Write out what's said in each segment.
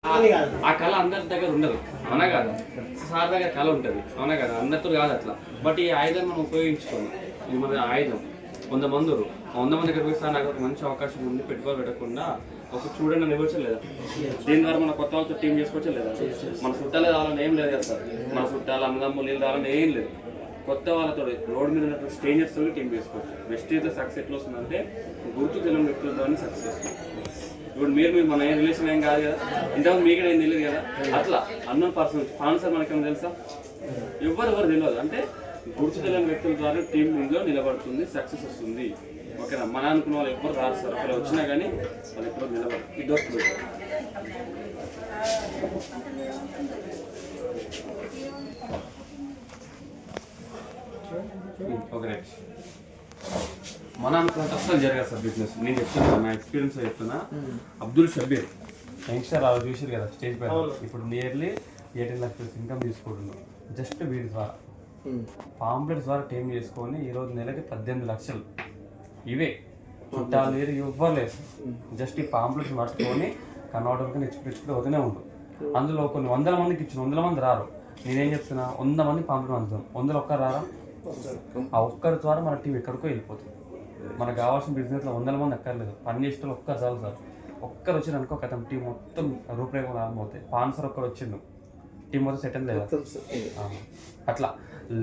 ఆ కళ అందరి దగ్గర ఉండదు, అవునా కదా? సార్ దగ్గర కళ ఉంటుంది, అవునా కదా? అందరితో కాదు అట్లా. బట్ ఈ ఆయుధాన్ని మనం ఉపయోగించుకోవాలి. ఇది మన ఆయుధం. 100 మంది దగ్గర పోయి సార్ నాకు ఒక మంచి అవకాశం ఉంది, పెట్టుబడి పెట్టకుండా ఒక చూడండి అని ఇవ్వచ్చు లేదా? దీని ద్వారా మన కొత్త వాళ్ళతో టీం చేసుకోవచ్చా లేదా? మన చుట్టాలే రావాలని ఏం లేదు కదా సార్. మన చుట్టాలు అన్నదమ్ములు నీళ్ళు రావాలని ఏం లేదు. కొత్త వాళ్ళతో రోడ్ మీద ఉన్నటువంటి స్ట్రేంజర్స్ తోటి టీం చేసుకోవచ్చు. బెస్ట్ అయితే సక్సెస్ ఎట్లా వస్తుందంటే గుర్తు తెలియని వ్యక్తుల ద్వారా సక్సెస్ వస్తుంది. ఇప్పుడు మీరు మన ఏ రిలేషన్ ఏం కాదు కదా, ఇంతకుముందు మీకు ఏం తెలియదు కదా. అట్లా అన్నోన్ పర్సన్ స్పాన్సర్ మనకేమో తెలుసా? ఎవరు తెలియదు. అంటే గుర్తు తెలియని వ్యక్తుల ద్వారా టీం ముందులో నిలబడుతుంది, సక్సెస్ వస్తుంది. ఓకేనా? మన అనుకున్న వాళ్ళు ఎప్పుడు రాదు సార్. ఒకవేళ వచ్చినా కానీ వాళ్ళు ఎప్పుడు నిలబడరు. ఇది వస్తుంది. ఓకే, మన అనుకున్నట్టు అసలు జరగదు సార్ బిజినెస్. నేను చెప్తున్నా, నా ఎక్స్పీరియన్స్ చెప్తున్నా. అబ్దుల్ షబీర్ యంగ్స్టర్ అలా చూసారు కదా స్టేజ్ పైన, ఇప్పుడు నియర్లీ 18 లక్షల ఇన్కమ్ తీసుకుంటున్నాం జస్ట్ వీడి ద్వారా. పాంప్లెట్స్ ద్వారా టీమ్ చేసుకొని ఈరోజు నెలకి 18 లక్షలు. ఇవే చుట్టాలు లేదు, ఇవ్వలేదు. జస్ట్ ఈ పాంప్లెట్స్ పట్టుకొని కన్నోటర్కి నెచ్చుకుంటూ అవుతూనే ఉండు. అందులో కొన్ని 100 మందికి ఇచ్చిన 100 మంది రారు. నేనేం చెప్తున్నా, 100 మంది పాంప్లెట్ అందుతాం, 100 ఒక్కరు రారా? ఆ ఒక్కరి ద్వారా మన టీం ఎక్కడికో వెళ్ళిపోతుంది. మనకు కావాల్సిన బిజినెస్లో 100 మంది అక్కర్లేదు, పని చేసిన ఒక్కరు చాలు సార్. ఒక్కరు వచ్చిన అనుకో కథం టీం మొత్తం రూపురేఖలు ఆరంభమవుతాయి. స్పాన్సర్ ఒక్కరు వచ్చిండు, టీం మొత్తం సెటిల్ లేదా? అట్లా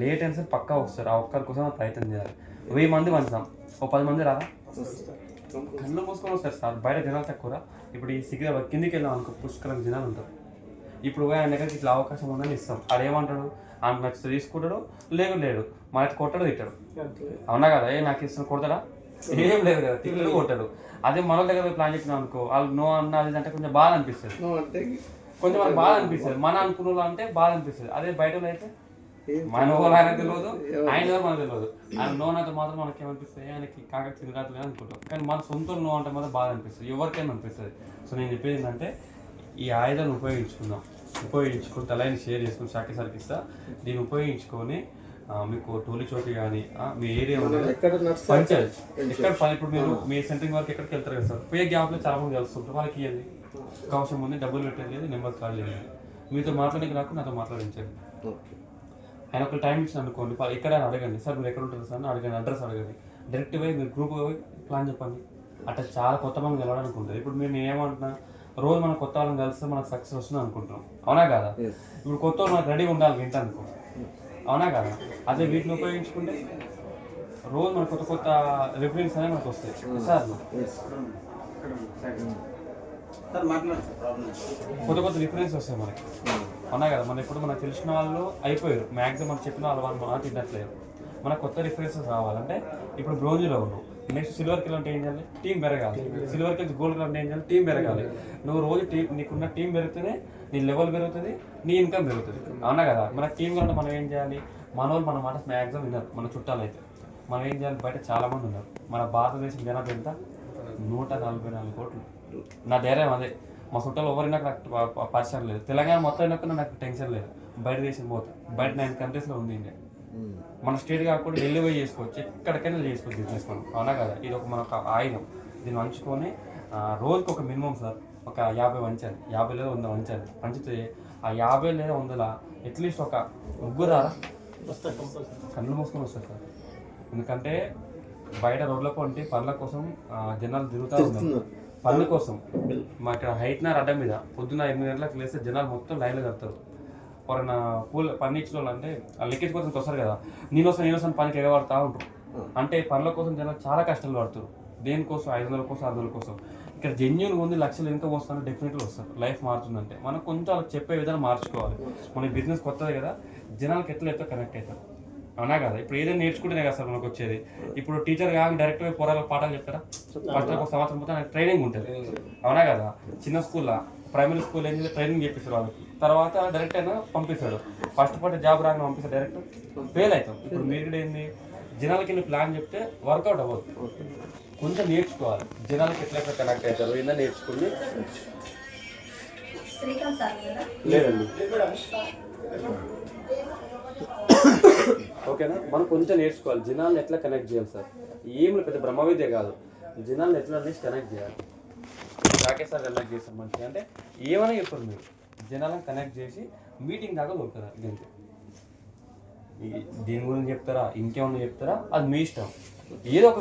లేట్ అయినా సరే పక్కా వస్తారు. ఆ ఒక్కరి కోసం ప్రయత్నం చేయాలి. 1000 మంది పంచుతాం, ఓ 10 మంది రారా? కళ్ళు మూసుకొని వస్తారు సార్. బయట జనాలు తక్కువ. ఇప్పుడు ఈ సిగ్గు కిందికి వెళ్ళాం అనుకో, పుష్కలం జనాలు ఉంటారు. ఇప్పుడు ఆయన దగ్గరికి ఇట్లా అవకాశం ఉందని ఇస్తాం. ఆడేమంటాడు, ఆయన నచ్చితే తీసుకుంటాడు, లేడు మనకి కొట్టడు, తిట్టాడు. అవునా కదా? నాకు ఇస్తాను కొడతాడా? ఏం లేదు కదా, తిట్టడు, కొట్టాడు. అదే మన దగ్గర ప్లాన్ చెప్పినాం అనుకో, వాళ్ళు నో అన్నది అంటే కొంచెం బాధ అనిపిస్తుంది, కొంచెం మనకు బాధ అనిపిస్తుంది. మన అనుకున్న అంటే బాధ అనిపిస్తుంది. అదే బయట అయితే మన వాళ్ళు ఆయన తెలియదు, ఆయన ద్వారా మనకు తెలియదు. ఆయన నో అంటే మాత్రం మనకి ఏమనిపిస్తుంది, ఆయనకి కాక తిరగట్లేదు అనుకుంటాం. కానీ మన సొంత నో అంటే మాత్రం బాధ అనిపిస్తుంది, ఎవరికైనా అనిపిస్తుంది. సో నేను చెప్పేది ఏంటంటే ఈ ఆయుధాన్ని ఉపయోగించుకుని తలైన షేర్ చేసుకుని షాకి సరికిస్తా. దీన్ని ఉపయోగించుకొని మీకు టోలీ చోటి కానీ మీ ఏరియా పంచాయత్ ఎక్కడ ఇప్పుడు మీరు మీ సెంటరింగ్ వరకు ఎక్కడికి వెళ్తారు కదా సార్, పోయే గ్యాప్లో చాలా మంది కలుస్తుంటారు. వాళ్ళకి ఇవ్వండి, అవసరం ఉంది, డబ్బులు పెట్టేది లేదు, నెంబర్ కాల్ చేయండి. మీతో మాట్లాడడానికి రాకుండా నాతో మాట్లాడించండి. ఆయన ఒక టైం ఇచ్చిన అనుకోండి, ఎక్కడైనా అడగండి, సార్ మీరు ఎక్కడ ఉంటారు సార్ అడగండి, అడ్రస్ అడగండి. డైరెక్ట్ పోయి మీరు గ్రూప్ పోయి ప్లాన్ చెప్పండి. అట్లా చాలా కొత్త మంది కలవడానికి ఉంటుంది. ఇప్పుడు మీరు నేను ఏమంటున్నా, రోజు మనం కొత్త వాళ్ళని కలిస్తే మనకు సక్సెస్ వస్తుంది అనుకుంటున్నాం, అవునా కదా? ఇప్పుడు కొత్త వాళ్ళు మనకు రెడీ ఉండాలి వింట అనుకో, అవునా కదా? అదే వీటిని ఉపయోగించుకుంటే రోజు మన కొత్త రిఫరెన్స్ అనేవి మనకు వస్తాయి సార్. కొత్త రిఫరెన్స్ వస్తాయి మనకి, అవునా కదా? మన ఇప్పుడు మనకు తెలిసిన వాళ్ళు అయిపోయారు, మ్యాక్సిమం మనం చెప్పిన వాళ్ళు మనం తినట్లేదు. మనకు కొత్త రిఫరెన్సెస్ రావాలంటే ఇప్పుడు బ్రోంజ్లో ఉన్నావు, నెక్స్ట్ సిల్వర్కి వెళ్ళి ఏం చేయాలి? టీం పెరగాలి. సిల్వర్కి వెళ్ళి గోల్డ్ అంటే ఏం చేయాలి? టీం పెరగాలి. నువ్వు రోజు నీకున్న టీం పెరుగుతుంది, నీ లెవెల్ పెరుగుతుంది, నీ ఇన్కమ్ పెరుగుతుంది, అవునా కదా? మన టీం కంటే మనం ఏం చేయాలి? మన వాళ్ళు మన మాట మ్యాక్సిమం విన్నారు. మన చుట్టాలు అయితే మనం ఏం చేయాలి? బయట చాలామంది ఉన్నారు. మన భారతదేశం జనాభా ఎంత? 144 కోట్లు. నా ధైర్యం అదే. మా చుట్టాలు ఎవరైనా నాకు పరిచయం లేదు. తెలంగాణ మొత్తం అయినా నాకు టెన్షన్ లేదు. బయట దేశం పోతే బయట 9 కంట్రీస్లో ఉంది ఇండియా. మన స్టేట్ కాకుండా ఢిల్లీ పోయి చేసుకోవచ్చు, ఎక్కడికైనా చేసుకోవచ్చు బిజినెస్ మనం, అవునా కదా? ఇది ఒక మన ఆయుధం. దీన్ని వంచుకొని రోజుకి ఒక మినిమం సార్ ఒక 50 వంచాలి, 50 లేదా 100 వంచాలి. వంచితే ఆ 50 లేదా 100 అట్లీస్ట్ ఒక ముగ్గురు కళ్ళు మూసుకొని వస్తారు సార్. ఎందుకంటే బయట రోడ్ల పొంటి పనుల కోసం జనాలు తిరుగుతూ ఉన్నారు, పనుల కోసం. మా ఇక్కడ హైట్నర్ అడ్డ మీద పొద్దున్న 8 గంటలకు లేస్తే జనాలు మొత్తం లైన్లో కడతారు. ఎవరైనా పని ఇచ్చిన వాళ్ళు అంటే లెక్కేజ్ కోసం వస్తారు కదా, నేను వస్తాను పనికి ఎగబడతా ఉంటారు. అంటే పనుల కోసం జనాలు చాలా కష్టాలు పడుతారు. దేనికోసం? 500 కోసం, 600 కోసం. ఇక్కడ జెన్యూన్గా ఉంది, లక్షలు ఎంత వస్తారో డెఫినెట్గా వస్తారు. లైఫ్ మారుతుందంటే మనం కొంచెం వాళ్ళకి చెప్పే విధానం మార్చుకోవాలి. మన బిజినెస్ కొత్తది కదా, జనాలకు ఎట్లా కనెక్ట్ అవుతారు, అవునా కదా? ఇప్పుడు ఏదైనా నేర్చుకుంటేనే కదా సార్ మనకు వచ్చేది. ఇప్పుడు టీచర్ కాక డైరెక్ట్ పోయి పోరాలకు పాఠాలు చెప్తారా? ఫస్ట్ ఒక సంవత్సరం మొత్తం ట్రైనింగ్ ఉంటుంది, అవునా కదా? చిన్న స్కూల్లో ప్రైమరీ స్కూల్ ఏం చేస్తే ట్రైనింగ్ చేపిస్తారు వాళ్ళకి, తర్వాత డైరెక్ట్ అయినా పంపిస్తాడు. ఫస్ట్ పాటు జాబ్ రాగానే పంపిస్తాడు, డైరెక్ట్ ఫెయిల్ అవుతాం. ఇప్పుడు మీరు కూడా ఏంది, జనాలకి వెళ్ళి ప్లాన్ చెప్తే వర్కౌట్ అవ్వదు. కొంచెం నేర్చుకోవాలి, జనాలకి ఎట్లా కనెక్ట్ అవుతారు ఏందో నేర్చుకుని. లేదండి, ఓకేనా? మనం కొంచెం నేర్చుకోవాలి, జనాలను ఎట్లా కనెక్ట్ చేయాలి సార్. ఏమి పెద్ద బ్రహ్మ విద్య కాదు, జనాలను ఎట్లా కనెక్ట్ చేయాలి. రాకేష్ సార్ ఎలా చేస్తారు మంచిగా అంటే ఏమైనా చెప్పారు మీరు జనాలను కనెక్ట్ చేసి మీటింగ్ దాకా దొరుకుతారా దీనికి దీని గురించి చెప్తారా ఇంకేమన్నా చెప్తారా అది మీ ఇష్టం ఏదో ఒక